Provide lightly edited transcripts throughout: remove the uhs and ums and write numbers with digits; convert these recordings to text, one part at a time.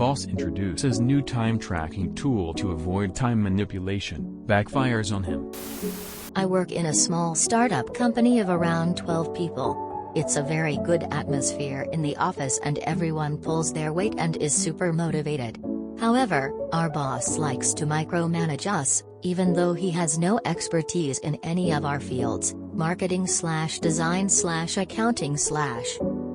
boss introduces new time tracking tool to avoid time manipulation, backfires on him. I work in a small startup company of around 12 people. It's a very good atmosphere in the office and everyone pulls their weight and is super motivated. However, our boss likes to micromanage us, even though he has no expertise in any of our fields, marketing/design/accounting/.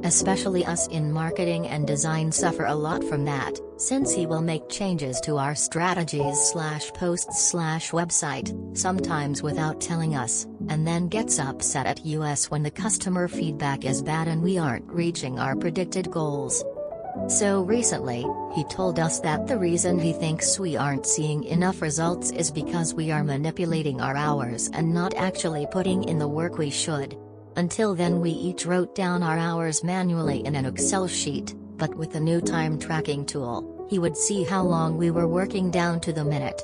Especially us in marketing and design suffer a lot from that, since he will make changes to our strategies/posts/website, sometimes without telling us, and then gets upset at us when the customer feedback is bad and we aren't reaching our predicted goals. So recently, he told us that the reason he thinks we aren't seeing enough results is because we are manipulating our hours and not actually putting in the work we should. Until then we each wrote down our hours manually in an Excel sheet, but with the new time tracking tool, he would see how long we were working down to the minute.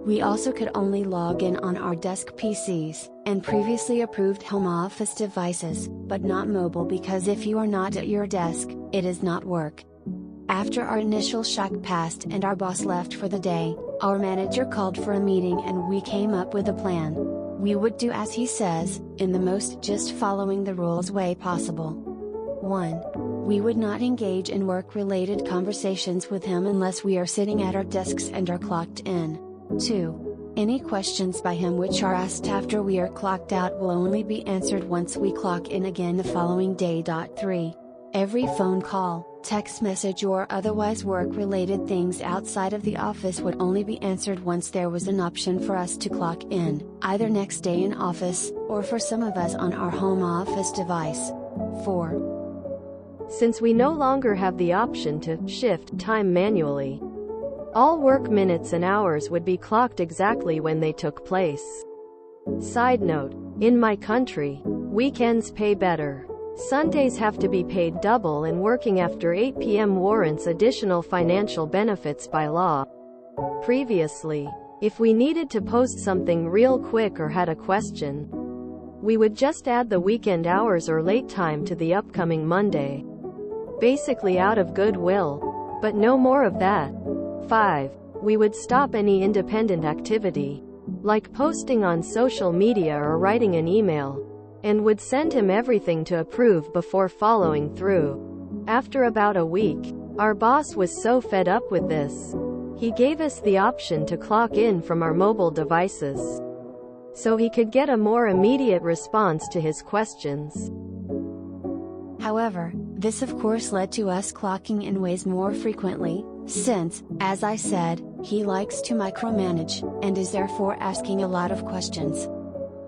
We also could only log in on our desk PCs, and previously approved home office devices, but not mobile because if you are not at your desk, it is not work. After our initial shock passed and our boss left for the day, our manager called for a meeting and we came up with a plan. We would do as he says, in the most just following the rules way possible. 1. We would not engage in work-related conversations with him unless we are sitting at our desks and are clocked in. 2. Any questions by him which are asked after we are clocked out will only be answered once we clock in again the following day. 3. Every phone call, text message or otherwise work-related things outside of the office would only be answered once there was an option for us to clock in, either next day in office, or for some of us on our home office device. 4. Since we no longer have the option to shift time manually, all work minutes and hours would be clocked exactly when they took place. Side note, in my country, weekends pay better. Sundays have to be paid double and working after 8 p.m. warrants additional financial benefits by law. Previously, if we needed to post something real quick or had a question, we would just add the weekend hours or late time to the upcoming Monday. Basically out of goodwill. But no more of that. 5. We would stop any independent activity, like posting on social media or writing an email, and would send him everything to approve before following through. After about a week, our boss was so fed up with this, he gave us the option to clock in from our mobile devices, so he could get a more immediate response to his questions. However, this of course led to us clocking in ways more frequently, since, as I said, he likes to micromanage, and is therefore asking a lot of questions.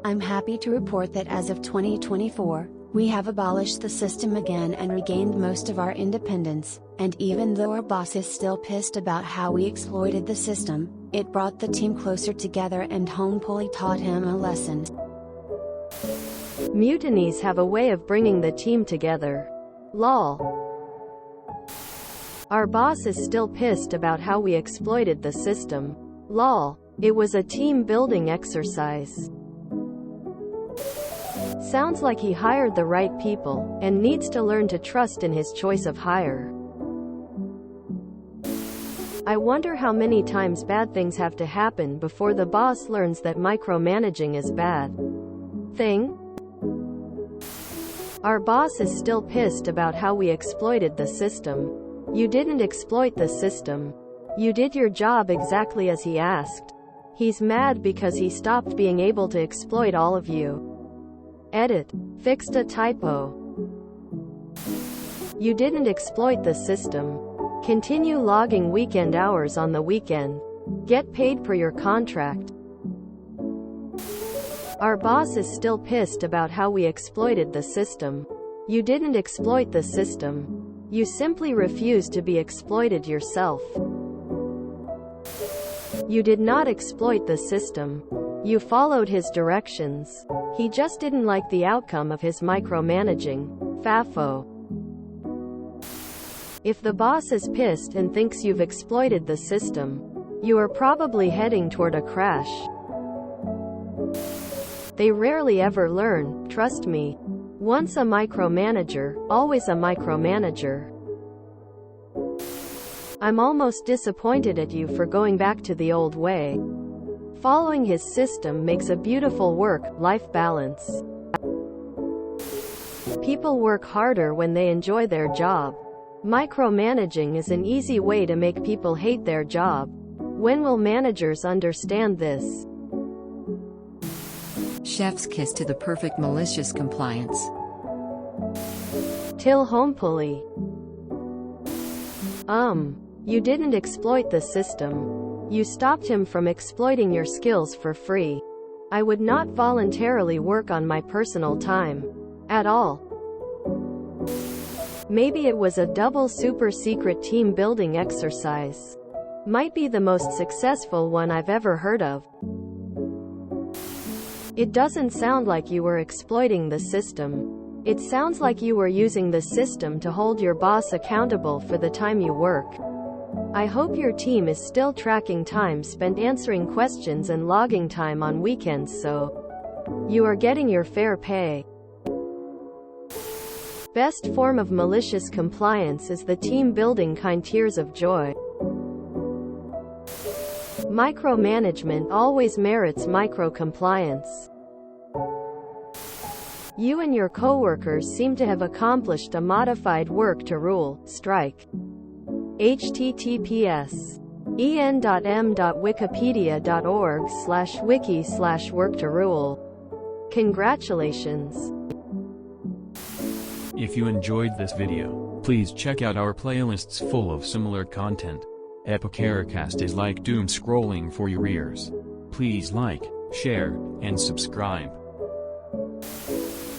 I'm happy to report that as of 2024, we have abolished the system again and regained most of our independence, and even though our boss is still pissed about how we exploited the system, it brought the team closer together and hopefully taught him a lesson. Mutinies have a way of bringing the team together. Lol. Our boss is still pissed about how we exploited the system. Lol. It was a team-building exercise. Sounds like he hired the right people, and needs to learn to trust in his choice of hire. I wonder how many times bad things have to happen before the boss learns that micromanaging is bad thing. Our boss is still pissed about how we exploited the system. You didn't exploit the system. You did your job exactly as he asked. He's mad because he stopped being able to exploit all of you. Edit. Fixed a typo. You didn't exploit the system. Continue logging weekend hours on the weekend. Get paid per your contract. Our boss is still pissed about how we exploited the system. You didn't exploit the system. You simply refused to be exploited yourself. You did not exploit the system. You followed his directions. He just didn't like the outcome of his micromanaging. FAFO. If the boss is pissed and thinks you've exploited the system, you are probably heading toward a crash. They rarely ever learn, trust me. Once a micromanager, always a micromanager. I'm almost disappointed at you for going back to the old way. Following his system makes a beautiful work-life balance. People work harder when they enjoy their job. Micromanaging is an easy way to make people hate their job. When will managers understand this? Chef's kiss to the perfect malicious compliance. Till homepully. You didn't exploit the system. You stopped him from exploiting your skills for free. I would not voluntarily work on my personal time. At all. Maybe it was a double super secret team building exercise. Might be the most successful one I've ever heard of. It doesn't sound like you were exploiting the system. It sounds like you were using the system to hold your boss accountable for the time you work. I hope your team is still tracking time spent answering questions and logging time on weekends so you are getting your fair pay. Best form of malicious compliance is the team-building kind tears of joy. Micromanagement always merits micro-compliance. You and your coworkers seem to have accomplished a modified work-to-rule strike. https:/en.m.wikipedia.org/wiki/work-to-rule. Congratulations! If you enjoyed this video, please check out our playlists full of similar content. Epicaricast is like doom scrolling for your ears. Please like, share, and subscribe.